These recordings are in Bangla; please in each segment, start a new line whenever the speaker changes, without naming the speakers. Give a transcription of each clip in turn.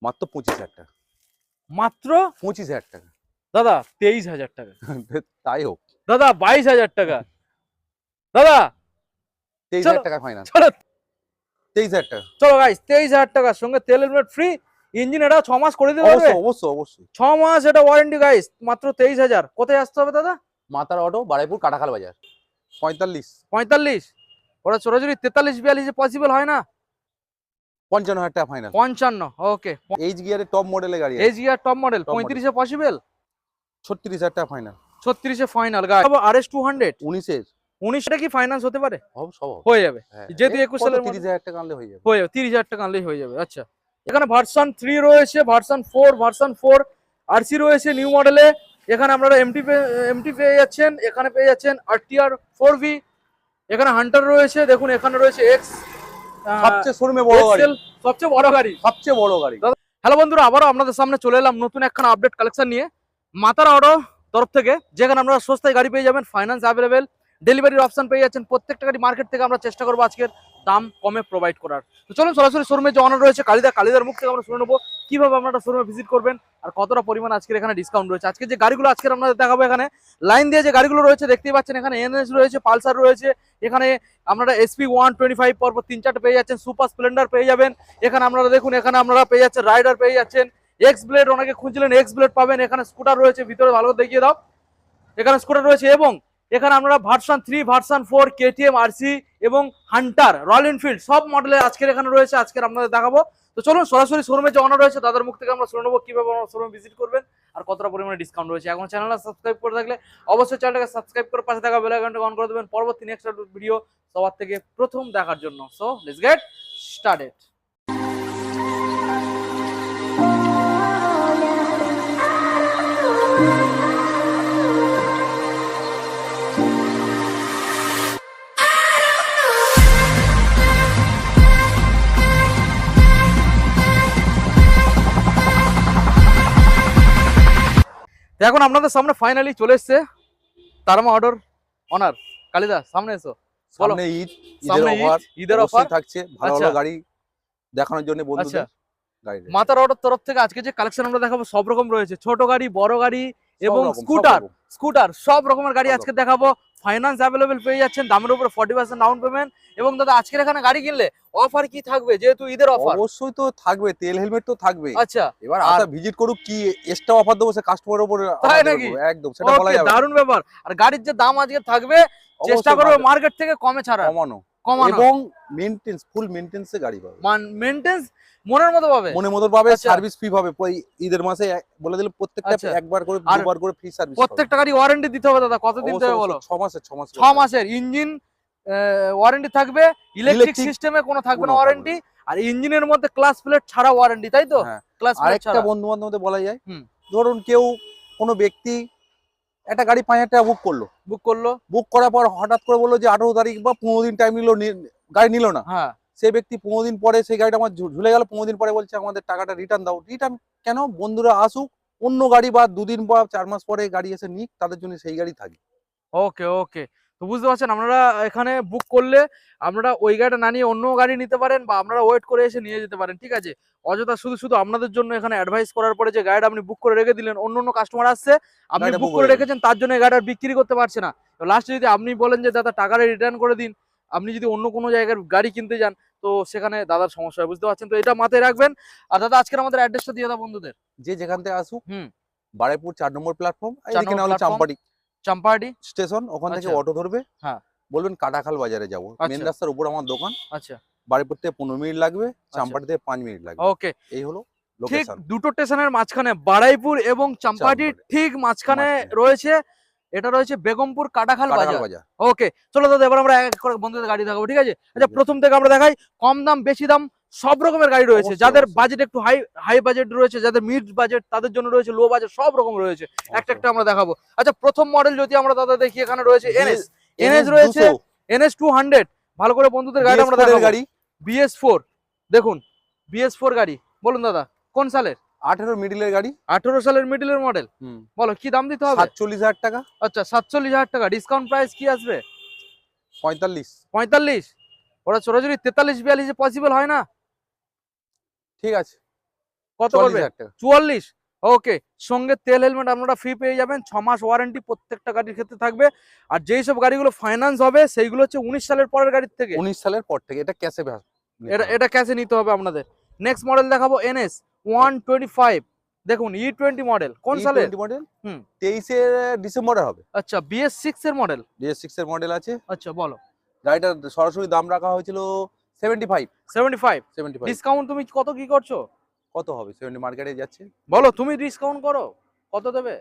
মাত্র 25,000 টাকা।
মাত্র
25,000 টাকা।
দাদা 23,000 টাকা।
তাই হোক,
দাদা 22,000 টাকা। দাদা
23,000 টাকা ফাইনাল।
চলো
23,000 টাকা।
চলো গাইস, 23,000 টাকার সঙ্গে তেল হেলমেট ফ্রি, ইঞ্জিন এটা 6 মাস করে দিতে পারবে।
অবশ্যই অবশ্যই অবশ্যই।
6 মাস এটা ওয়ারেন্টি গাইস, মাত্র 23,000। কোথায় আসতে হবে দাদা?
মাতার অটো, বারাইপুর, কাটাখাল বাজার। 45
45। ওরা সরাসরি 43-42 পসিবল হয় না?
55,000 টাকা ফাইনাল।
55। ওকে।
এইচ গিয়ারের টপ মডেলের গাড়ি আছে।
H gear top model
top model.
35 possible.
36,000 টাকা ফাইনাল।
36 final guys. RS 200
19
19টা কি ফাইন্যান্স হতে পারে?
সব
হয়ে যাবে।
হ্যাঁ,
যেহেতু 21 সালের
30,000 টাকা আনলে হয়ে যাবে।
হয়ে যাবে, 30,000 টাকা আনলেই হয়ে যাবে। আচ্ছা, এখানে ভার্সন 3 রয়েছে, ভার্সন 4, ভার্সন 4 আরসি রয়েছে নিউ মডেলে। এখানে আপনারা এমটি পেয়ে যাচ্ছেন, এখানে পেয়ে যাচ্ছেন আরটিআর 4V। এখানে হান্টার রয়েছে, দেখুন এখানে রয়েছে এক্স,
সবচেয়ে শোরুমে বড় গাড়ি,
সবচেয়ে বড় গাড়ি।
সবচেয়ে বড় গাড়ি।
হ্যালো বন্ধুরা, আবারও আপনাদের সামনে চলে এলাম নতুন একখানা আপডেট কালেকশন নিয়ে মাতারা অটো তরফ থেকে, যেখানে আপনারা সস্তায় গাড়ি পেয়ে যাবেন, ফাইন্যান্স অ্যাভেলেবেল, ডেলিভারির অপশন পেয়ে যাচ্ছেন। প্রত্যেকটা গাড়ি মার্কেট থেকে আমরা চেষ্টা করবো আজকের দাম কমে প্রোভাইড করার। তো চলুন সরাসরি শোরুমে যে অনার রয়েছে কালিদার মুখ থেকে আমরা শুনে নেবো কিভাবে আপনারা শোরুমে ভিজিট করবেন আর কতটা পরিমাণ আজকের এখানে ডিসকাউন্ট রয়েছে। আজকে যে গাড়িগুলো আজকের আপনাদের দেখাবো, এখানে লাইন দিয়ে যে গাড়িগুলো রয়েছে দেখতেই পাচ্ছেন, এখানে এনএস রয়েছে, পালসার রয়েছে, এখানে আপনারা SP 125 পরপর 3-4 পেয়ে যাচ্ছেন, সুপার স্প্লেন্ডার পেয়ে যাবেন। এখানে আপনারা দেখুন, এখানে আপনারা পেয়ে যাচ্ছেন রাইডার পেয়ে যাচ্ছেন, এক্স ব্লেড অনেকে খুঁজছিলেন, এক্স ব্লেড পাবেন। এখানে স্কুটার রয়েছে, ভিতরে ভালো করে দেখিয়ে দাও, এখানে স্কুটার রয়েছে। এবং এখানে আপনারা ভার্সন 3, ভার্সন 4, KTM, আরসি এবং হান্টার, রয়্যাল এনফিল্ড সব মডেলের আজকের এখানে রয়েছে, আজকের আপনাদের দেখাবো। তো চলুন সরাসরি শোরুমে যে অনার রয়েছে তাদের মুখ থেকে আমরা শুনে নেবো কিভাবে শোরুমে ভিজিট করবেন আর কতটা পরিমাণে ডিসকাউন্ট রয়েছে। এখন চ্যানেলটা সাবস্ক্রাইব করে থাকলে অবশ্যই চ্যানেলটাকে সাবস্ক্রাইব করে পাশে থাকা বেল আইকনটা অন করে দেবেন পরবর্তী নেক্সট ভিডিও সবার থেকে প্রথম দেখার জন্য। So let's get started. এখন আপনাদের সামনে ফাইনালি চলে এসছে তারমা অটোর অনার কালিদা। সামনে এসো, বলো।
সামনে ঈদ,
সামনে ঈদের অফার
থাকছে, ভালো ভালো গাড়ি দেখানোর জন্য বন্ধুদের। গাড়ি
মাতার অটোর তরফ থেকে আজকে যে কালেকশন আমরা দেখাবো সব রকম রয়েছে, ছোট গাড়ি, বড় গাড়ি এবং স্কুটার সব রকমের গাড়ি আজকে দেখাবো। ফাইন্যান্স অ্যাভেলেবেল পেয়ে যাচ্ছেন, দামের উপরে 40% ডাউন পেমেন্ট। এবং দাদা আজকের এখানে গাড়ি কিনলে অফার কি থাকবে, যেহেতু ঈদের অফার?
অবশ্যই তো থাকবে, তেল হেলমেট তো থাকবে।
আচ্ছা,
এবার আসা ভিজিট করুক, কি এক্সট্রা অফার দেবো সে কাস্টমারের উপর,
তাই নাকি?
একদম সেটা বলা যাবে।
দারুণ ব্যাপার। আর গাড়ির যে দাম আজকে থাকবে চেষ্টা করবে মার্কেট থেকে কমে ছাড়া,
কমানো
এবং
মেইনটেন্স, ফুল মেইনটেন্স এ গাড়ি পাবে।
মেইনটেন্স মনের মতো পাবে,
মনের মতো পাবে। সার্ভিস ফ্রি পাবে, ওই ঈদের মাসে বলে দিলে প্রত্যেকটা একবার করে, দুবার করে ফ্রি সার্ভিস।
প্রত্যেকটা গাড়ি ওয়ারেন্টি দিতে হবে দাদা, কতদিন দেবে বলো?
6
মাসের ইঞ্জিন ওয়ারেন্টি থাকবে, ইলেকট্রিক সিস্টেমে কোনো থাকবে না ওয়ারেন্টি, আর ইঞ্জিনের মধ্যে ক্লাস প্লেট ছাড়া ওয়ারেন্টি, তাই তো? ক্লাস প্লেট ছাড়া।
আরেকটা বন্ধু বান্ধবদের বলা যায়, ধরুন কেউ কোনো ব্যক্তি একটা গাড়ি 5,000 টাকা বুক করার পর হঠাৎ করে বললো যে 18 তারিখ বা 15 দিন টাইম নিল, গাড়ি নিল না।
হ্যাঁ,
সেই ব্যক্তি 15 দিন পরে সেই গাড়িটা আমার ঝুলে গেল, 15 দিন পরে বলছে আমাদের টাকাটা রিটার্ন দাও। রিটার্ন কেন? বন্ধুরা আসুক, অন্য গাড়ি বা 2 দিন বা 4 মাস পরে গাড়ি এসে নিক, তাদের জন্য সেই গাড়ি থাকে।
ওকে ওকে। তো বুঝতে পারছেন, আপনারা এখানে বুক করলে আপনারা ওই গাড়িটা না নিয়ে অন্য গাড়ি নিতে পারেন, বা আপনারা ওয়েট করে এসে নিয়ে যেতে পারেন, ঠিক আছে? অযথা শুধু আপনাদের জন্য এখানে অ্যাডভাইস করার পরে যে গাড়িটা আপনি বুক করে রেখে দিলেন, অন্য কাস্টমার আসছে, আপনি বুক করে রেখেছেন, তার জন্য গাড়িটা বিক্রি করতে পারছে না। লাস্টে যদি আপনি বলেন যে দাদা টাকাটা রিটার্ন করে দিন, আপনি যদি অন্য কোনো জায়গার গাড়ি কিনতে যান, তো সেখানে দাদার সমস্যা হয়, বুঝতে পারছেন? তো এটা মাথায় রাখবেন। আর দাদা আজকের আমাদের অ্যাড্রেসটা দিয়ে দাও বন্ধুদের।
যে যেখান থেকে আসুক, বারাইপুর 4 নম্বর প্ল্যাটফর্ম, চাম্পাহাটি স্টেশন, ওখান থেকে অটো ধরবে। হ্যাঁ, বলবেন কাটাখাল বাজারে যাবো, মেন রাস্তার উপর আমার দোকান। আচ্ছা, বারাইপুর থেকে 15 মিনিট লাগবে, চাম্পাহাটি থেকে 5 মিনিট লাগবে।
ওকে,
এই হলো
ঠিক
লোকেশন।
দুটো স্টেশনের মাঝখানে, বারাইপুর এবং চাম্পাহাটির ঠিক মাঝখানে রয়েছে, এটা রয়েছে বেগমপুর কাটাখাল বাজার। ওকে, চলো দাদা এবার আমরা এক করে বন্ধুদের গাড়ি দেখাবো, ঠিক আছে? আচ্ছা, প্রথম থেকে আমরা দেখাই, কম দাম বেশি দাম সব রকমের গাড়ি রয়েছে। যাদের বাজেট একটু হাই বাজেট রয়েছে, যাদের মিড বাজেট তাদের জন্য রয়েছে, লো বাজেট সব রকম রয়েছে, একটা আমরা দেখাবো। আচ্ছা, প্রথম মডেল যদি আমরা দাদা দেখি, এখানে রয়েছে এনএস রয়েছে, NS 200। ভালো করে বন্ধুদের গাড়ি আমরা দেখাবো। BS4 দেখুন, BS4 গাড়ি, বলুন দাদা কোন সালের?
18 মিডলের গাড়ি।
18 সালের মিডলের মডেল। বলো কি দাম দিতে হবে?
47,000 টাকা।
আচ্ছা, 47,000 টাকা। ডিসকাউন্ট প্রাইস কি আসবে?
45।
ওরা সরাসরি 43-42 পসিবল হয় না?
ঠিক আছে,
কত করবে? 44। ওকে, সঙ্গে তেল হেলমেট আপনারা ফ্রি পেয়ে যাবেন, 6 মাস ওয়ারেন্টি প্রত্যেকটা গাড়ির ক্ষেত্রে থাকবে। আর যেই সব গাড়িগুলো ফাইন্যান্স হবে সেইগুলো হচ্ছে 19 সালের পরের গাড়ির থেকে।
19 সালের পর থেকে এটা ক্যাশে
এটা ক্যাশে নিতে হবে আপনাদের। নেক্সট মডেল দেখাবো NS 125। দেখুন E20 মডেল, কোন সালের
মডেল? 23 ডিসেম্বরে হবে।
আচ্ছা, BS6 এর মডেল।
BS6 এর মডেল আছে।
আচ্ছা বলো।
গাড়িটার সরাসরি দাম রাখা হয়েছিল 75।
ডিসকাউন্ট তুমি কত কি করছো?
কত হবে? 70 মার্কেটে যাচ্ছে।
বলো, তুমি ডিসকাউন্ট করো, কত দেবে?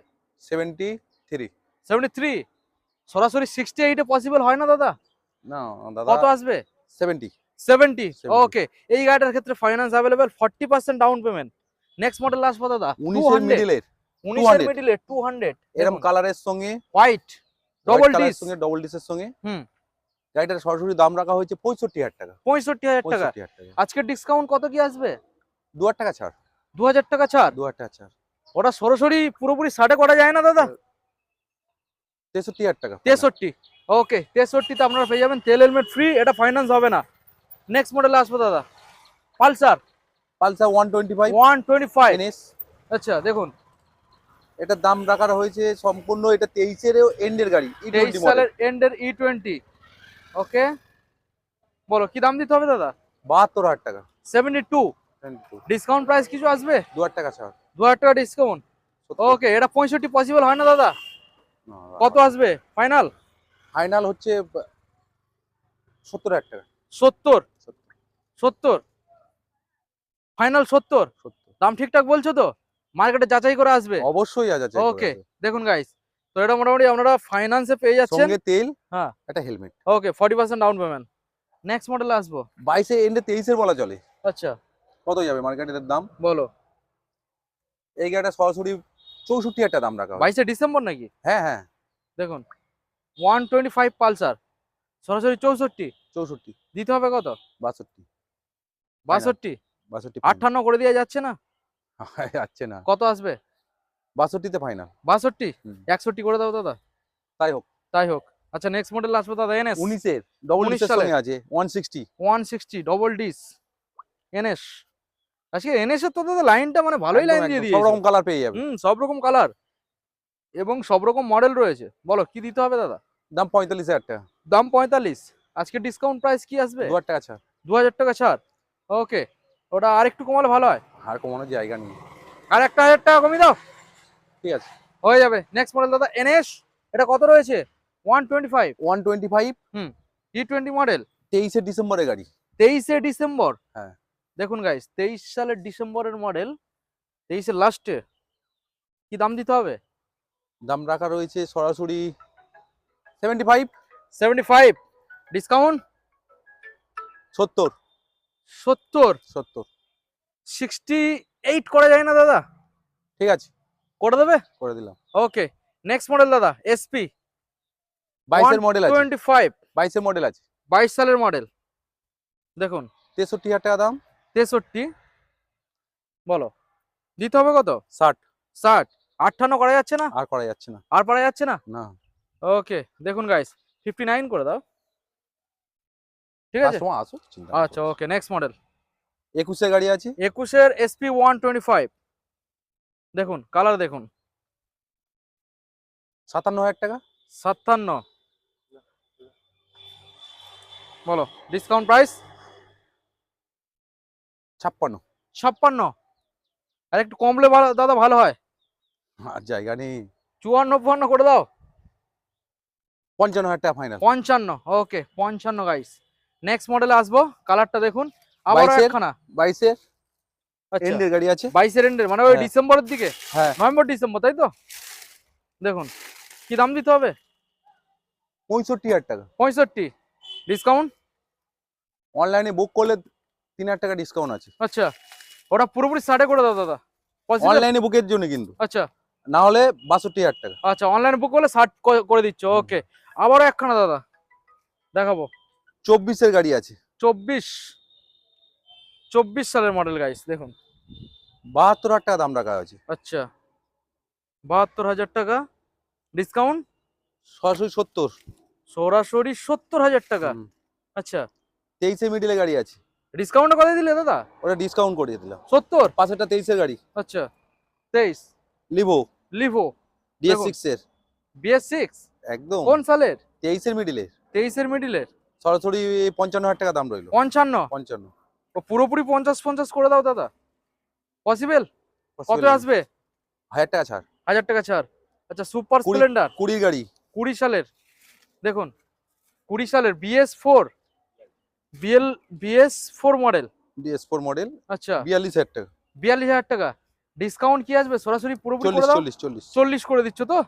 73।
সরাসরি 68 এ পসিবল হয় না দাদা?
না দাদা,
কত আসবে?
70।
ওকে, এই গাড়িটার ক্ষেত্রে finance available, 40% down payment. Next model আসবো দাদা
19 এর মিডলের
200
এরকম কালারের সঙ্গে
হোয়াইট ডবল ডিস
সঙ্গে ডবল ডিসের সঙ্গে। গাড়িটার সরাসরি দাম রাখা হয়েছে 65,000 টাকা।
65,000 টাকা। আজকে ডিসকাউন্ট কত কি আসবে?
2000 টাকা ছাড়।
2000 টাকা ছাড়।
2000 টাকা ছাড়।
ওটা সরাসরি পুরোপুরি 60 করা যায় না দাদা?
63,000 টাকা।
63। ওকে, 63 তে আপনারা পেয়ে যাবেন তেল হেলমেট ফ্রি, এটা ফাইন্যান্স হবে না। নেক্সট মডেলে আসবো দাদা পালসার 125
NS।
আচ্ছা দেখুন,
এটার দাম রাখা হয়েছে সম্পূর্ণ, এটা 23 এর এন্ডের গাড়ি,
23 সালের এন্ডের E20। ওকে, বলো কি দাম দিতে হবে দাদা?
72,000 টাকা।
72। ডিসকাউন্ট প্রাইস কিছু আসবে?
2000 টাকা ছাড়।
2000 টাকা ডিসকাউন্ট। ওকে, এটা 65 পসিবল হয় না দাদা? কত আসবে ফাইনাল?
ফাইনাল হচ্ছে 70,000 টাকা।
70 ফাইনাল 70। দাম ঠিকঠাক বলছো তো? মার্কেটে যাচাই করে আসবে
অবশ্যই যাচাই করে।
ওকে, দেখুন গাইস, তো এটা মোটামুটি আপনারা ফাইন্যান্সে পেয়ে যাচ্ছেন,
সঙ্গে তেল,
হ্যাঁ,
একটা হেলমেট।
ওকে, 40% ডাউন পেমেন্ট। নেক্সট মডেলে আসবো
22 এর এন্ডে 23 এর বলা চলে।
আচ্ছা
কত যাবে মার্কেটের দাম?
বলো।
এই গাড়িটা সরাসরি 64,000 টাকা দাম রাখা হবে।
22 ডিসেম্বর নাকি?
হ্যাঁ হ্যাঁ,
দেখুন 125 পালসার সরাসরি 64 দিতে হবে কত?
62
58 করে দেওয়া যাচ্ছে না?
যাচ্ছে না।
কত আসবে?
62 তে ফাইনাল।
62 61 করে দাও দাদা।
তাই হোক।
আচ্ছা নেক্সট মডেল আসবে দাদা NS
19 এর ডবল ডিসের সঙ্গে আছে
160 ডবল ডিস NS। আজকে NS এর তো দাদা লাইনটা মানে ভালোই লাইন দিয়ে দিয়েছে,
সব রকম কালার পেয়ে যাবে।
সব রকম কালার এবং সব রকম মডেল রয়েছে। বলো কি দিতে হবে দাদা?
দাম 45,000 টাকা।
দাম 45। আজকে ডিসকাউন্ট প্রাইস কি আসবে?
2000 টাকা ছাড়।
2000 টাকা ছাড়। ওকে, ওটা আরেকটু কমালে ভালো হয়।
আর কমানোর জায়গা নেই,
আর 1000 টাকা কমিয়ে দাও,
ঠিক আছে,
হয়ে যাবে। নেক্সট মডেল দাদা NS, এটা কত রয়েছে? 125 E20 মডেল,
23 ডিসেম্বরের গাড়ি।
23 ডিসেম্বর।
হ্যাঁ
দেখুন গাইস, 23 সালের ডিসেম্বরের মডেল, 23 লাস্টে। কি দাম দিতে হবে?
দাম রাখা রয়েছে সরাসরি 75।
ডিসকাউন্ট
70।
68 করা যায় না দাদা?
ঠিক আছে,
করে দেবে,
করে দিলাম।
ওকে, নেক্সট মডেল দাদা SP
22 এর মডেল আছে।
125
22 এর মডেল আছে,
22 সালের মডেল। দেখুন
63,000 টাকা দাম।
63। বলো দিতে হবে কত?
60।
58 করা যাচ্ছে না?
আর করা যাচ্ছে না।
আর পারা যাচ্ছে না?
না।
ওকে, দেখুন গাইস 59 করে দাও, ঠিক আছে।
কাস্টমার আসো, চিন্তা
আচ্ছা ওকে, নেক্সট মডেল
21 এর গাড়ি আছে।
21 এর SP 125। দেখুন কালার দেখুন,
57,000 টাকা।
57। বলো ডিসকাউন্ট প্রাইস? 56। আর একটু কমলে ভালো দাদা, ভালো হয়।
আর জায়গা নেই।
54 করে দাও।
55,000 টাকা ফাইনাল।
55। ওকে 55 গাইস। নেক্সট মডেলে আসবো, কালারটা দেখুন, আবার একখানা
22 এর
আচ্ছা
এন্ডের গাড়ি আছে।
22 এর এন্ডের মানে ওই ডিসেম্বরের দিকে,
হ্যাঁ
নভেম্বর ডিসেম্বর, তাই তো? দেখুন কি দাম দিতে হবে?
65,000 টাকা।
65। ডিসকাউন্ট
অনলাইনে বুক করলে 3,000 টাকা ডিসকাউন্ট আছে।
আচ্ছা, ওটা পুরোপুরি 60 করে দাও দাদা।
অনলাইনে বুকের জন্য কিন্তু,
আচ্ছা
না হলে 62,000 টাকা।
আচ্ছা, অনলাইনে বুক করলে 60 করে দিচ্ছ। ওকে, আবারও একখানা দাদা দেখাবো।
24 এর গাড়ি আছে।
24 সালের মডেল গাইস, দেখুন
72,000 টাকা দাম রাখা আছে।
আচ্ছা 72,000 টাকা। ডিসকাউন্ট
সরাসরি 70।
সরাসরি 70,000 টাকা। আচ্ছা
23 এর মিডলে গাড়ি আছে।
ডিসকাউন্ট কত দিলে দাদা?
ওটা ডিসকাউন্ট করিয়ে দিলাম।
70?
পাশেরটা 23 এর গাড়ি।
আচ্ছা 23
লিভো
লিভো
DS6 এর।
BS6
একদম
কোন সালের?
23 এর মিডিলে।
23 এর মিডিলের।
সরাসরি 55,000 টাকা দাম রইলো।
55?
55।
ও পুরোপুরি 50 করে দাও দাদা, পসিবল? কত আসবে?
1000 টাকা ছাড়।
1000 টাকা ছাড়। আচ্ছা সুপার স্প্লেন্ডার
20 গাড়ি,
20 সালের, দেখুন 20 সালের BS4 মডেল।
DS4 model.
আচ্ছা
42,000 টাকা।
42,000 টাকা। ডিসকাউন্ট কি আসবে? সরাসরি পুরোপুরি করে
40
দাও।
40 40
40 করে দিচ্ছ তো?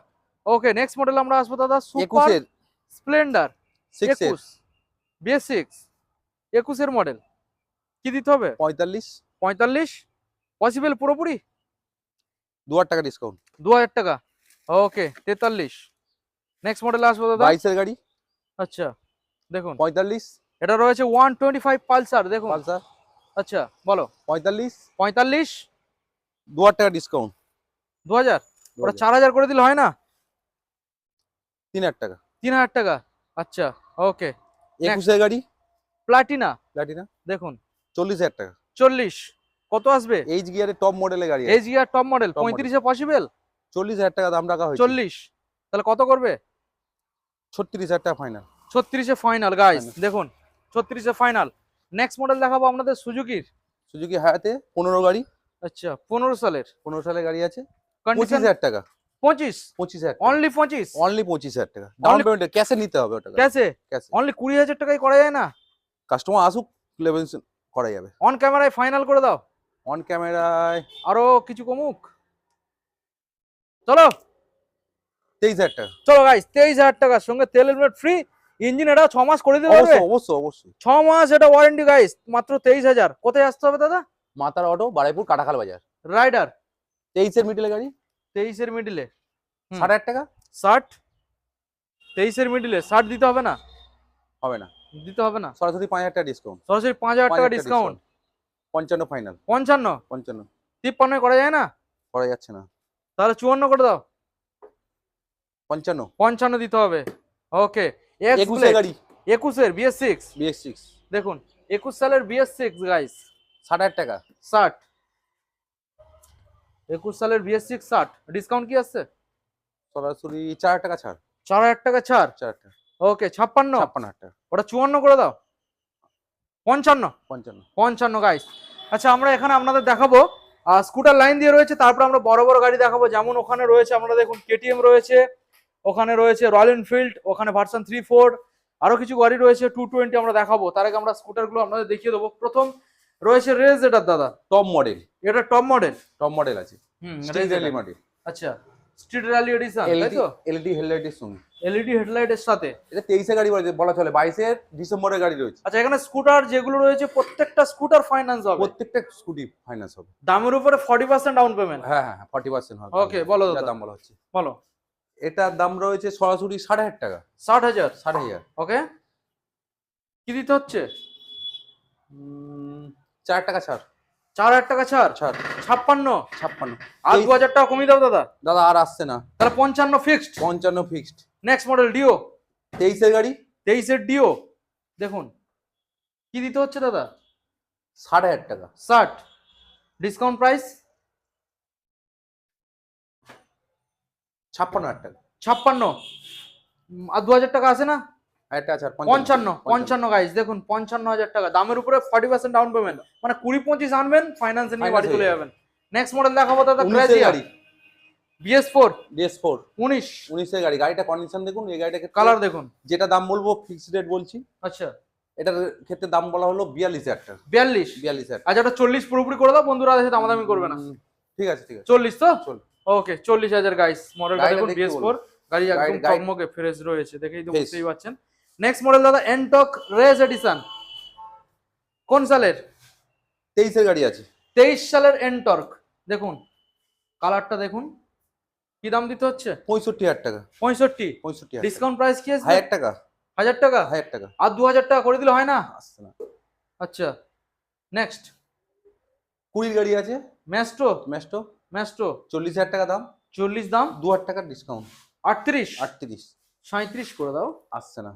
ওকে নেক্সট মডেল আমরা আসবো দাদা, সুপার
21 এর
স্প্লেন্ডার
6 এর
21 BS6 21 এর মডেল। কি দিতে হবে?
45
45 পসিবল পুরোপুরি?
2000 টাকা ডিসকাউন্ট।
2000 টাকা। ওকে 43। নেক্সট মডেল আসবো দাদা।
22 এর গাড়ি।
আচ্ছা দেখুন
45
এটা রয়েছে 125 পালসার, দেখুন।
পালসার।
আচ্ছা বলো।
45
45
2000 টাকা ডিসকাউন্ট।
2000? ওটা 4000 করে দিলে হয় না?
3000 টাকা।
3000 টাকা। আচ্ছা ওকে
21 এর গাড়ি।
প্লাটিনা
প্লাটিনা
দেখুন
40,000 টাকা।
40 কত আসবে?
এইচ গিয়ারের টপ মডেলের গাড়ি।
H gear top model
Top model।
35 এ পসিবল?
40,000 টাকা দাম রাখা হয়েছে।
40 তাহলে কত করবে?
36,000 টাকা ফাইনাল।
36 এ ফাইনাল গাইস,
Final।
দেখুন 36 এ ফাইনাল। নেক্সট মডেল দেখাবো আপনাদের সুজুকির।
সুজুকি হায়াতে 15 গাড়ি।
আচ্ছা 15 সালের
15 সালের গাড়ি আছে।
কন্ডিশন
25,000 টাকা।
25?
25,000
অনলি 25?
অনলি 25,000 টাকা ডাউন পেমেন্টে ক্যাশে নিতে হবে ওটা।
ক্যাশে?
ক্যাশে
অনলি 20,000 টাকায় করা যায় না?
কাস্টমার আসুক লেভেল করা যাবে।
অন ক্যামেরায় ফাইনাল করে দাও।
অন ক্যামেরায়
আরো কিছু কমুক, চলো
23,000 টাকা।
চলো গাইস 23,000 টাকার সঙ্গে তেল হেলমেট ফ্রি, ইঞ্জিন এটা 6 মাস করে দিতে পারবে।
অবশ্যই অবশ্যই
6 মাস এটা ওয়ারেন্টি গাইস, মাত্র 23,000। কোথায় আসতে হবে দাদা?
মাতার অটো, বারাইপুর, কাটাখাল বাজার।
রাইডার
23 এর মিডলে গাড়ি।
23 এর মিডিলে
60,000 টাকা।
60? 23 এর মিডিলে 60 দিতে হবে না?
হবে না,
দিতে হবে না,
সরাসরি 5,000 টাকা ডিসকাউন্ট।
সরাসরি 5,000 টাকা ডিসকাউন্ট।
55 ফাইনাল।
55?
55
53 করা যায় না?
করা যাচ্ছে না।
তাহলে 54 করে দাও।
55
55 দিতে হবে। ওকে
21 এর গাড়ি।
21 এর BS6
BS6
দেখুন 21 সালের BS6 গাইস
60,000 টাকা।
60। 21 সালের BS6 60। ডিসকাউন্ট কি আসছে?
সরাসরি 4,000 টাকা ছাড়।
4000 টাকা ছাড়।
4,000 টাকা।
ওকে 56।
56,000 টাকা।
ওটা 54 করে দাও। 55?
55
55 গাইস। আচ্ছা আমরা এখানে আপনাদের দেখাবো স্কুটার লাইন দিয়ে রয়েছে, তারপর আমরা বড় বড় গাড়ি দেখাবো। যেমন ওখানে রয়েছে আপনারা দেখুন KTM রয়েছে, ওখানে রয়েছে রয়্যাল এনফিল্ড, ওখানে ভার্সন 3-4, আরো কিছু গাড়ি রয়েছে 220 আমরা দেখাবো। তার আগে আমরা স্কুটারগুলো আপনাদের দেখিয়ে দেবো। প্রথম রয়েছে রেজ, এটা দাদা
টপ মডেল।
এটা টপ মডেল।
টপ মডেল আছে।
RayZR
rally model.
আচ্ছা স্ট্রিট র্যালি এডিশন তাই তো?
এলইডি হেডলাইটের সঙ্গে।
এলইডি হেডলাইটের সাথে।
এটা 23 এর গাড়ি বলা চলে, 22 এর ডিসেম্বরের গাড়ি রয়েছে।
আচ্ছা এখানে স্কুটার যেগুলো রয়েছে প্রত্যেকটা স্কুটার ফাইন্যান্স হবে?
প্রত্যেকটা স্কুটি ফাইন্যান্স হবে।
দামের উপরে 40% ডাউন পেমেন্ট?
হ্যাঁ হ্যাঁ 40% হবে।
ওকে বলো দাদা,
দাম বলা হচ্ছে।
বলো।
এটার দাম রয়েছে সরাসরি 60,000 টাকা।
60,000?
60,000।
ওকে কি দিতে হচ্ছে?
4 টাকা ছাড়।
4000 টাকা ছাড়।
ছাড়
56?
56।
আর 2000 টাকা কমিয়ে দাও দাদা।
দাদা আর আসছে না।
তাহলে 55 fixed.
55 fixed.
Next model Dio
23 এর গাড়ি।
23 এর ডিও দেখুন কি দিতে হচ্ছে দাদা?
60,000 টাকা।
60। Discount price?
56,000 টাকা।
56। আর 2000 টাকা আছে না?
1000 টাকা ছাড়।
55 গাইস দেখুন 55,000 টাকা, দামের উপরে 40% ডাউন পেমেন্ট, মানে 20-25 আনবেন ফাইন্যান্সে নিয়ে বাড়ি চলে যাবেন। নেক্সট মডেল দেখাবো দাদা
19 এর গাড়ি।
BS4
DS4
19
এর গাড়ি। গাড়িটা কন্ডিশন দেখুন, এই গাড়িটাকে
কালার দেখুন।
যেটা দাম বলবো ফিক্সড রেট বলছি।
আচ্ছা
এটার ক্ষেত্রে দাম বলা হলো 42,000 টাকা।
42? আচ্ছা ওটা 40 পুরোপুরি করে দাও, বন্ধুরা এসে দামাদামি করবে না।
ঠিক আছে ঠিক আছে।
40 তো?
চল।
ওকে 40,000 গাইস। মডেলটা
গাড়িটা
দেখুন
দেখতে
BS4 গাড়ি একদম
গাড়ি-
চকমকে ফ্রেশ রয়েছে, দেখেই তো
Fresh।
বুঝতেই পাচ্ছেন। নেক্সট মডেল দাদা এনটক রেস এডিশন কোন সালের?
23 এর গাড়ি আছে।
23 সালের এনটর্ক দেখুন, কালারটা দেখুন। কি দাম দিতে হচ্ছে?
65,000 টাকা।
65। ডিসকাউন্ট প্রাইস কি আছে?
1000 টাকা।
1000 টাকা?
1000 টাকা।
আর 2000 টাকা করে দিলে হয় না?
আসছে না।
আচ্ছা নেক্সট
20 গাড়ি আছে।
ম্যাস্ট্রো
ম্যাস্টো
40,000
টাকা দাম।
40 দাম।
2000 টাকা ডিসকাউন্ট।
38
38।
37 করে দাও।
আসছে না।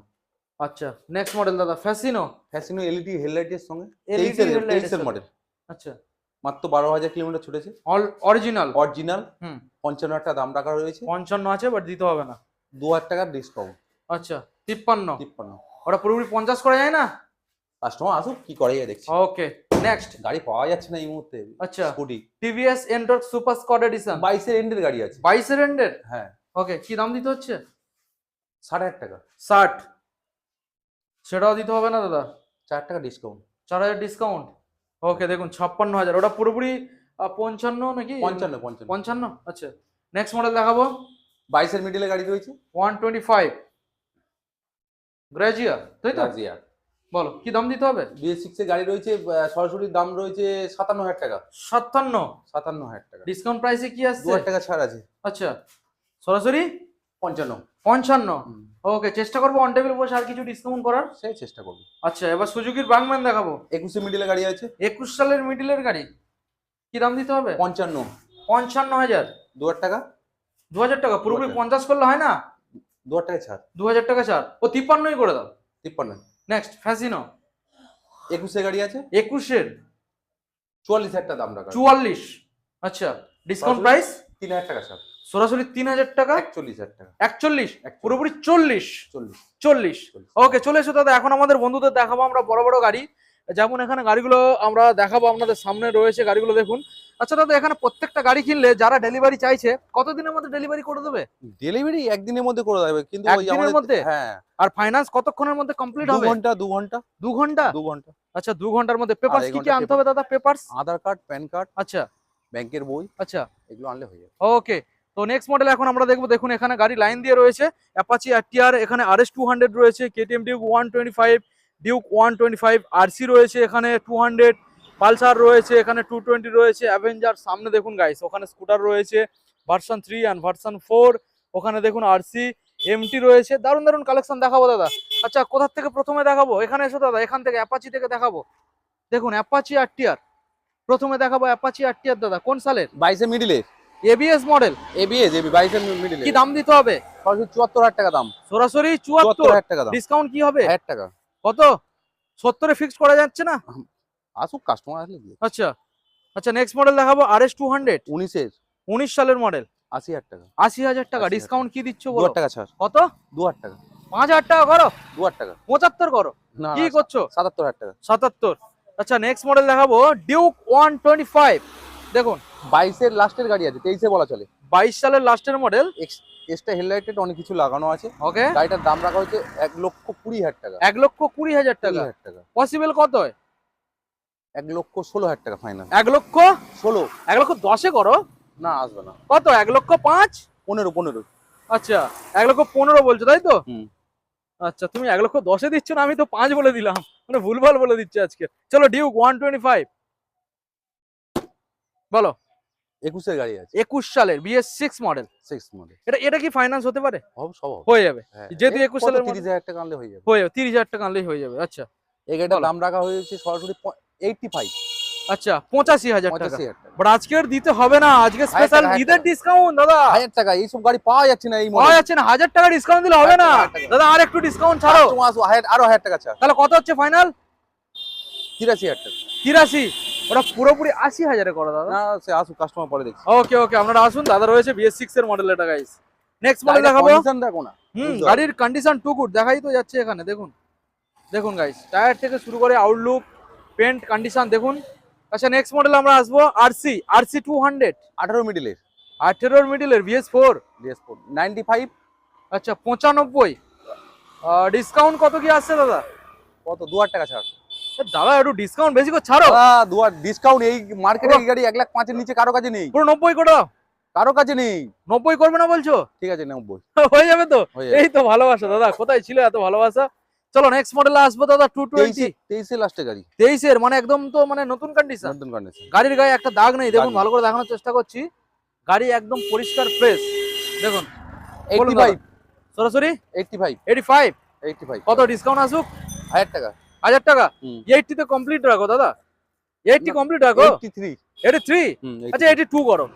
আচ্ছা নেক্সট মডেল দাদা ফ্যাসিনো
এলইডি হেডলাইটের সঙ্গে
LED
23 এর মডেল।
আচ্ছা
মাত্র 12,000 কিলোমিটার ছুটেছে।
অরিজিনাল
55 টাকা দাম রাখা রয়েছে।
55 আছে বাট দিতে হবে না,
2000 টাকার ডিসকাউন্ট।
আচ্ছা 53
53
ওটা পুরোপুরি 50 করা যায় না?
কাস্টমার আসুক কি করে দেখছি।
ওকে নেক্সট
গাড়ি পাওয়া যাচ্ছে না এই মুহূর্তে।
আচ্ছা
scooty
TVS NTorq super squad edition
22 এর এন্ডের গাড়ি আছে।
22 এর এন্ডের,
হ্যাঁ
ওকে কি দাম দিতে হচ্ছে?
60,000 টাকা।
60 সেটাও দিতে হবে না দাদা,
4 টাকা ডিসকাউন্ট।
4000 ডিসকাউন্ট। ওকে দেখুন 56,000, ওটা পুরোপুরি 55 নাকি? 55। আচ্ছা নেক্সট মডেল দেখাবো
22 এর মিডলে গাড়ি রয়েছে
125 গ্রাজিয়া, তাই তো?
গ্রাজিয়া
বলো কি দাম দিতে হবে?
BS6 এর গাড়ি রয়েছে, সরাসরি দাম রয়েছে 57,000 টাকা। 57,000 টাকা।
ডিসকাউন্ট প্রাইসে কি আসছে?
2000 টাকা ছাড় আছে।
আচ্ছা সরাসরি 55। ওকে চেষ্টা করবো অন টেবিল বসে আর কিছু ডিসকাউন্ট করার,
সেই চেষ্টা করব।
আচ্ছা এবার সুজুকির বাংম্যান দেখাবো
21 এর মিডলে গাড়ি আছে।
21 সালের মিডিলের গাড়ি, কি দাম দিতে হবে? 55,000।
2000 টাকা।
2000 টাকা পুরোপুরি 50 করলে হয় না?
2000 টাকা ছাড়।
2000 টাকা ছাড়, ও 53ই করে দাও।
53।
নেক্সট ফ্যাসিনো
21 এর গাড়ি আছে।
21 এর
44,000 টাকা দাম রাখা।
44। আচ্ছা ডিসকাউন্ট প্রাইস
3,000 টাকা ছাড়।
সরাসরি 3000 টাকা।
41,000 টাকা।
41 পুরোপুরি 40।
40।
ওকে চলে এসো দাদা, এখন আমাদের বন্ধুদের দেখাবো আমরা বড় বড় গাড়ি, যেমন এখানে গাড়িগুলো আমরা দেখাবো আপনাদের সামনে রয়েছে গাড়িগুলো দেখুন। আচ্ছা দাদা এখানে প্রত্যেকটা গাড়ি কিনলে যারা ডেলিভারি চাইছে কতদিনের মধ্যে ডেলিভারি করে দেবে?
ডেলিভারি একদিনের মধ্যে করে দেবে, কিন্তু ওই
একদিনের মধ্যে?
হ্যাঁ।
আর ফাইনান্স কতক্ষণের মধ্যে কমপ্লিট হবে?
2 ঘন্টা।
2 ঘন্টা। আচ্ছা 2 ঘন্টার মধ্যে। পেপারস কি কি আনতে হবে দাদা? পেপারস
আধার কার্ড, প্যান কার্ড,
আচ্ছা
ব্যাংকের বই,
আচ্ছা
এগুলো আনলে হয়ে যাবে।
ওকে তো নেক্সট মডেল এখন আমরা দেখবো, দেখুন এখানে গাড়ি লাইন দিয়ে রয়েছে, অ্যাপাচি RTR, এখানে RS 200 রয়েছে, KTM ডিউক 125, ডিউক 125 RC রয়েছে, এখানে 200 পালসার রয়েছে, এখানে 220 রয়েছে, অ্যাভেঞ্জার সামনে দেখুন গাইস, ওখানে স্কুটার রয়েছে ভার্সন 3 এন্ড ভার্সন 4, ওখানে দেখুন RC MT রয়েছে, দারুণ দারুণ কালেকশন দেখাবো দাদা। আচ্ছা কোথা থেকে প্রথমে দেখাবো? এখানে এসো দাদা, এখান থেকে অ্যাপাচি থেকে দেখাবো। দেখুন অ্যাপাচি RTR প্রথমে দেখাবো, অ্যাপাচি RTR দাদা কোন সালের?
22 এর মিডলে
ABS মডেল।
22 এর মিডলে।
কি দাম দিতে হবে?
সরাসরি 74,000 টাকা দাম।
সরাসরি 74,000
টাকা দাম।
ডিসকাউন্ট কি হবে?
1000 টাকা।
কত? 70 এ ফিক্স করা যাচ্ছে না?
আসুক কাস্টমার আসলে কি।
আচ্ছা আচ্ছা নেক্সট মডেল দেখাবো RS 200 19 সালের মডেল,
80,000 টাকা।
80,000 টাকা। ডিসকাউন্ট কি দিচ্ছ বলো?
2000 টাকা ছাড়।
কত?
2000 টাকা।
5000 টাকা করো।
2000 টাকা।
75 করো।
না
কি করছো?
77,000 টাকা।
77। আচ্ছা নেক্সট মডেল দেখাবো ডিউক 125, দেখুন
22 এর লাস্টের গাড়ি আছে, 23 এ বলা চলে।
22 সালের লাস্টের মডেল,
এক্সট্রা হেডলাইটেড অনেক কিছু লাগানো আছে।
ওকে
গাড়িটার দাম রাখা হচ্ছে 1,20,000 টাকা।
1,20,000 টাকা।
20,000 টাকা।
পসিবল কত হয়?
1,16,000 টাকা ফাইনাল।
1,16,000 1,10,000 করো।
না আসবে না।
কত? 1,05,000
15।
আচ্ছা 1,15,000 বলছো তাই তো?
হুম।
আচ্ছা তুমি 1,10,000 দিচ্ছ না, আমি তো 5 বলে দিলাম, মানে ভুলভাল বলে দিচ্ছি আজকে। চলো ডিউক 125 বলো।
21 এর গাড়ি আছে।
21 সালের BS6 মডেল।
6 মডেল।
এটা কি ফাইন্যান্স হতে পারে?
সব
হয়ে যাবে
হ্যাঁ।
যেহেতু 21 সালের
30,000 টাকা আনলে হয়ে যাবে।
হয়ে যাবে 30,000 টাকা আনলেই হয়ে যাবে। আচ্ছা
এই গাড়িটার দাম রাখা হয়েছে সরাসরি 85।
আচ্ছা 85,000 টাকা।
85,000 টাকা।
বাট আজকের দিতে হবে না, আজকে স্পেশাল ঈদের ডিসকাউন্ট দাদা।
1000 টাকা। এইসব গাড়ি পাওয়া যাচ্ছে না এই মডেল।
পাওয়া যাচ্ছে না, 1000 টাকা ডিসকাউন্ট দিলে হবে না দাদা, আর একটু ডিসকাউন্ট ছাড়ো।
আরো 1000 টাকা ছাড়।
তাহলে কত হচ্ছে ফাইনাল?
83,000 টাকা।
83। ওটা পুরোপুরি 80,000 এ করো দাদা।
না সে আসুক কাস্টমার পরে দেখছি।
ওকে ওকে আপনারা আসুন, দাদা রয়েছে BS6 এর মডেল এটা গাইস। নেক্সট মডেল দেখাবো।
কন্ডিশন দেখো না।
গাড়ির কন্ডিশন টু গুড, দেখাই তো যাচ্ছে এখানে। দেখুন দেখুন গাইস, টায়ার থেকে শুরু করে আউটলুক, পেন্ট কন্ডিশন দেখুন। আচ্ছা নেক্সট মডেল আমরা আসবো RC 200
18 মিডলের।
18 মিডলের BS4
95।
আচ্ছা 95। ডিসকাউন্ট কত কি আসছে দাদা?
কত? 2000 টাকা ছাড়।
দাদা একটু ডিসকাউন্ট বেশি করে ছাড়ো।
2000 ডিসকাউন্ট এই মার্কেটে এই গাড়ি 1,05,000 এর নিচে কারো কাছে নেই।
পুরো 90 করে দাও।
কারো কাছে নেই।
90 করবে না বলছো?
ঠিক আছে 90
হয়ে যাবে তো।
হয়ে যাবে।
এই তো ভালোবাসা দাদা, কোথায় ছিল এত ভালোবাসা। চলো নেক্সট মডেলে আসবো দাদা 220
23 এর লাস্টে গাড়ি।
23 এর মানে একদম তো মানে নতুন কন্ডিশন।
নতুন কন্ডিশন।
গাড়ির গায়ে একটা দাগ নেই, দেখুন
দাগ নেই।
ভালো করে দেখানোর চেষ্টা করছি। গাড়ি একদম পরিষ্কার ফ্রেশ দেখুন।
85।
সরাসরি
85।
85। কত ডিসকাউন্ট আসুক?
1000 টাকা।
1000 টাকা।
হুম।
80 তে কমপ্লিট রাখো দাদা, 80 কমপ্লিট রাখো।
83।
83। আচ্ছা 82 করো।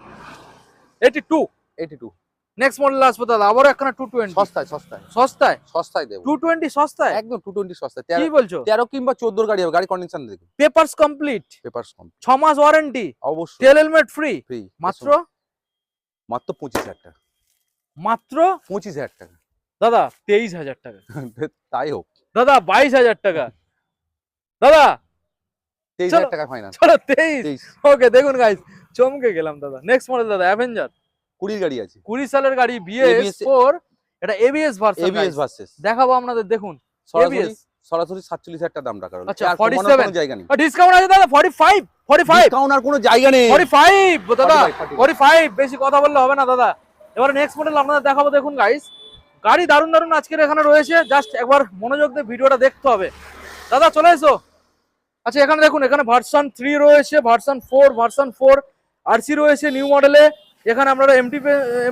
82। নেক্সট মডেল আসবে দাদা, আবারও একখানা 220
সস্তায় সস্তায়
সস্তায়
সস্তায় দেবো।
220 সস্তায়,
একদম 220 সস্তায়।
কি বলছো?
13 কিংবা 14 গাড়ি হবে, গাড়ি কন্ডিশন দেখো।
পেপারস কমপ্লিট,
পেপারস কম,
6 মাস ওয়ারেন্টি,
অবশ্যই
তেল হেলমেট ফ্রি,
ফ্রি,
মাত্র
মাত্র 25,000 টাকা,
মাত্র
25,000 টাকা
দাদা 23,000 টাকা,
তাই হোক
দাদা 22,000 টাকা, দাদা
23,000 টাকা ফাইনাল।
চলো 23। ওকে দেখুন গাইস, চমকে গেলাম দাদা। নেক্সট মডেল দাদা অ্যাভেঞ্জার
20 গাড়ি আছে,
20 সালের গাড়ি, BS4, এটা ABS ভার্সন,
ABS ভার্সেস
দেখাবো আপনাদের, দেখুন ABS
সরাসরি 47,000 টাকা দাম রাখা হলো।
আচ্ছা,
আর কমানোর
47
কোনো জায়গা নেই,
ডিসকাউন্ট আছে দাদা, 45
ডিসকাউন্ট আর কোনো জায়গা নেই,
45 দাদা
45,
45, বেশি কথা বললে হবে না দাদা। এবারে নেক্সট মডেল আপনাদের দেখাবো, দেখুন গাইস, গাড়ি দারুণ দারুণ আজকের এখানে রয়েছে, জাস্ট একবার মনোযোগ দিয়ে ভিডিওটা দেখতে হবে। দাদা চলে এসো। আচ্ছা এখানে দেখুন, এখানে ভার্সন 3 রয়েছে, ভার্সন 4 RC রয়েছে নিউ মডেলে। এখানে আপনারা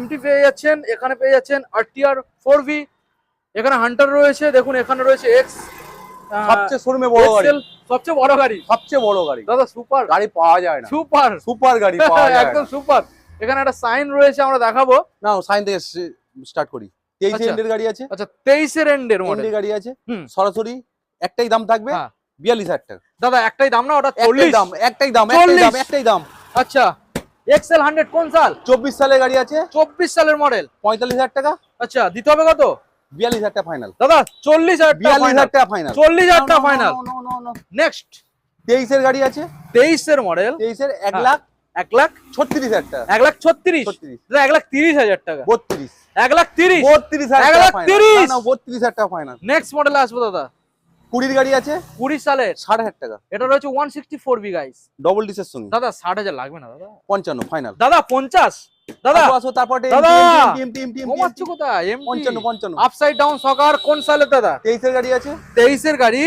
MT পেয়ে যাচ্ছেন, এখানে পেয়ে যাচ্ছেন RTR 4V, এখানে হান্টার রয়েছে, দেখুন এখানে রয়েছে X,
সবচেয়ে শোরুমে বড় গাড়ি,
সবচেয়ে বড় গাড়ি,
সবচেয়ে বড় গাড়ি
দাদা সুপার
গাড়ি পাওয়া যায় না,
সুপার
সুপার গাড়ি পাওয়া যায়
একদম
না।
সুপার। এখানে একটা সাইন রয়েছে, আমরা দেখাবো।
না সাইন থেকে স্টার্ট করি। 23
আচ্ছা।
এন্ডের গাড়ি আছে,
আচ্ছা 23 এর এন্ডের মডেল
এন্ডের গাড়ি আছে,
হুম।
সরাসরি একটাই দাম থাকবে,
হ্যাঁ।
42,000 টাকা
দাদা একটাই দাম না, ওটা
একটাই
40
দাম, একটাই দাম,
40
একটাই দাম, একটাই দাম।
আচ্ছা XL 100 কোন সাল?
24 সালের গাড়ি আছে,
24 সালের মডেল,
45,000 টাকা,
আচ্ছা দিতে হবে কত?
42,000 টাকা ফাইনাল,
দাদা 40,000 টাকা
42,000 টাকা ফাইনাল,
40,000 টাকা ফাইনাল। নেক্সট
23 এর গাড়ি আছে,
23 এর মডেল,
23 এর 1
হ্যাঁ।
লাখ
1,36,000
টাকা,
1,36,000
36,
দাদা 1,30,000 টাকা,
32,
1,30,000
32,000 টাকা ফাইনাল,
1,30,000
না 32,000 টাকা ফাইনাল।
নেক্সট মডেলে আসবো দাদা,
20 গাড়ি আছে,
20 সালের,
60,000 টাকা,
এটা রয়েছে 164V গাইস।
ডবল ডিসের সঙ্গে,
দাদা 60,000 লাগবে না দাদা?
55 ফাইনাল।
দাদা 50, দাদা
আসো তারপরে
দাদা!
এমটি
ঘুমাচ্ছ কোথায়?
55
আপসাইড ডাউন সকার কোন সালের দাদা?
23 এর গাড়ি আছে,
23 এর গাড়ি,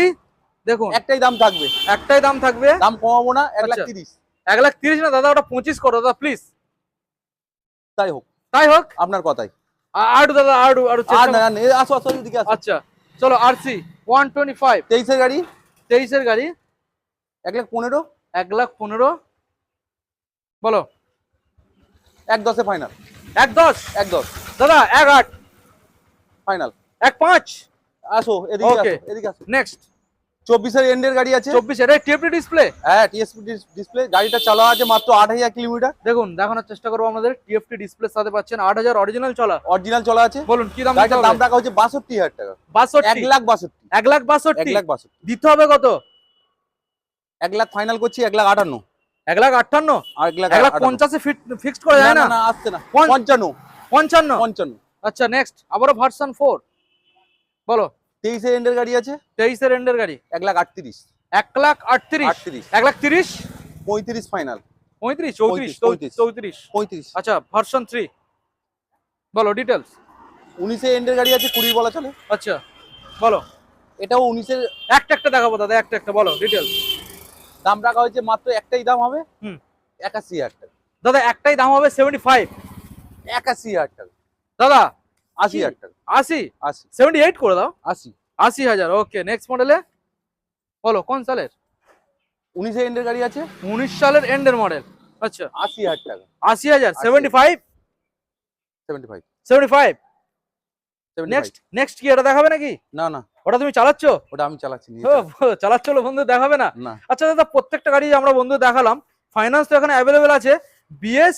দেখুন
একটাই দাম থাকবে,
একটাই দাম থাকবে,
দাম কমাবো না, 1 লাখ
আচ্ছা।
30,
1,30,000 না দাদা, ওটা 25 করো দাদা প্লিজ।
তাই হোক,
তাই হোক,
আপনার কথাই।
আরো দাদা আরো
আর
চেষ্টা
না
করো।
না, আসো আসো এদিকে আসো।
আচ্ছা চলো RC 125,
23 এর গাড়ি,
23 এর গাড়ি,
1 লাখ 15,
1,15,000 বলো,
1.10 ফাইনাল,
1,10
1.10
দাদা, 1,8
ফাইনাল,
1,5।
আসো এদিকে
Okay.
আসো, এদিকে আসো।
নেক্সট
24 এর এন্ডের গাড়ি আছে,
24 এর টিএফটি ডিসপ্লে,
হ্যাঁ টিএসপি ডিসপ্লে, গাড়িটা চালা আছে মাত্র 8,000 কিলোমিটার,
দেখুন দেখানোর চেষ্টা করবো আমাদের। টিএফটি ডিসপ্লের সাথে পাচ্ছেন 8,000 অরিজিনাল চলা।
অরিজিনাল চলা আছে।
বলুন কি দাম দিতে
গাড়িটার দাম
হবে?
রাখা হচ্ছে 62,000 টাকা,
62,
1 লাখ 62,
1,62,000
1 লাখ 62,
দিতে হবে কত?
1 লাখ ফাইনাল করছি, 1 লাখ 58,
1,58,000,
আর 1 লাখ
1,50,000 ফিক্সড করা যায় না?
না আসছে না,
পঞ্চ-
55,
55।
55।
আচ্ছা নেক্সট আবারও ভার্সন 4 বলো।
23 এর এন্ডের গাড়ি আছে,
23 এর এন্ডের গাড়ি,
1 লাখ 38,
1,38,000,
38,
1,30,000,
35 ফাইনাল,
35,
34,
34।
35।
আচ্ছা ভার্সন 3 বলো ডিটেলস।
19 এর এন্ডের গাড়ি আছে, 20 বলা চলে,
আচ্ছা বলো,
এটাও 19 এর
একটা একটা দেখাবো দাদা, একটা একটা বলো ডিটেলস।
দাম রাখা হয়েছে মাত্র একটাই দাম হবে,
হুম
81,000 টাকা,
দাদা একটাই দাম হবে 75,
81,000 টাকা,
দাদা
80,000 টাকা,
80,
80,
78 করে দাও,
80।
80,000। ওকে নেক্সট মডেলে বলো কোন সালের?
19 এর এন্ডের গাড়ি আছে,
19 সালের এন্ডের মডেল, আচ্ছা
80,000 টাকা,
80,000, 75,
75,
75।
75।
নেক্সট কি এটা দেখাবে নাকি?
না না,
ওটা তুমি চালাচ্ছ?
ওটা আমি চালাচ্ছি, নিয়ে
ও, চালাচ্ছ বন্ধু, দেখাবে না?
না।
আচ্ছা দাদা প্রত্যেকটা গাড়ি আমরা বন্ধু দেখালাম, ফাইন্যান্স তো এখানে অ্যাভেলেবেল আছে BS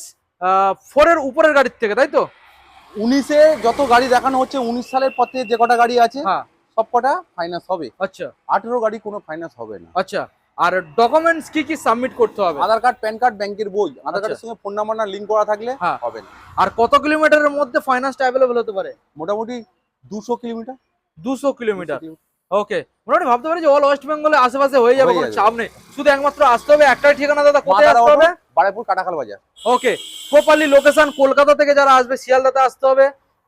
4 এর উপরের গাড়ির থেকে, তাই তো?
19 এ যত গাড়ি দেখানো হচ্ছে, 19 সালের পর থেকে যে কটা গাড়ি আছে
হ্যাঁ
সব কটা ফাইন্যান্স হবে,
আচ্ছা
18 গাড়ি কোনো ফাইন্যান্স হবে না।
আচ্ছা, আর ডকুমেন্টস কি কি সাবমিট করতে হবে?
আধার কার্ড, প্যান কার্ড, ব্যাংকের বই, আধার
আচ্ছা।
কার্ডের সঙ্গে ফোন নাম্বার না লিংক করা থাকলে
হ্যাঁ।
হবে না।
আর কত কিলোমিটারের মধ্যে ফাইন্যান্সটা অ্যাভেলেবেল হতে পারে?
মোটামুটি 200 কিলোমিটার,
200 কিলোমিটার। ওকে, মোটামুটি ভাবতে পারি যে অল ওয়েস্ট বেঙ্গলে আশেপাশে হয়ে যাবে,
হয়ে
কোনো
যাবে।
চাপ নেই। শুধু একমাত্র আসতে হবে, একটাই ঠিকানা দাদা, কোথায়
মাদার
আসতে
অটো,
হবে?
বারাইপুর কাটাখাল বাজার।
ওকে, প্রপারলি লোকেশন কলকাতা থেকে যারা আসবে শিয়ালদাতে আসতে হবে,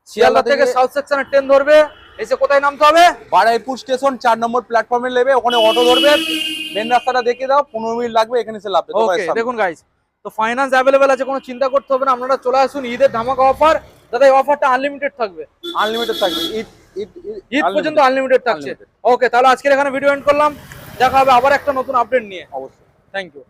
শিয়ালদা থেকে সাউথ সেকশনে ট্রেন ধরবে, এসে কোথায় নামতে হবে?
বারাইপুর স্টেশন 4 নম্বর প্ল্যাটফর্মে নেবে, ওখানে অটো ধরবে, মেন রাস্তাটা দেখে দাও, 15 মিনিট লাগবে, এখানে এসে লাভ।
ওকে দেখুন গাইস, তো ফাইন্যান্স অ্যাভেলেবেল আছে, কোনো চিন্তা করতে হবে না। আপনারা চলে আসুন, ঈদের ধামাকা অফার দাদা, এই অফারটা আনলিমিটেড থাকবে,
আনলিমিটেড থাকবে,
ঈদ পর্যন্ত আনলিমিটেড থাকছে। ওকে তাহলে আজকের এখানে ভিডিও এন্ড করলাম, দেখা হবে আবার একটা নতুন আপডেট নিয়ে।
অবশ্যই।
Thank you.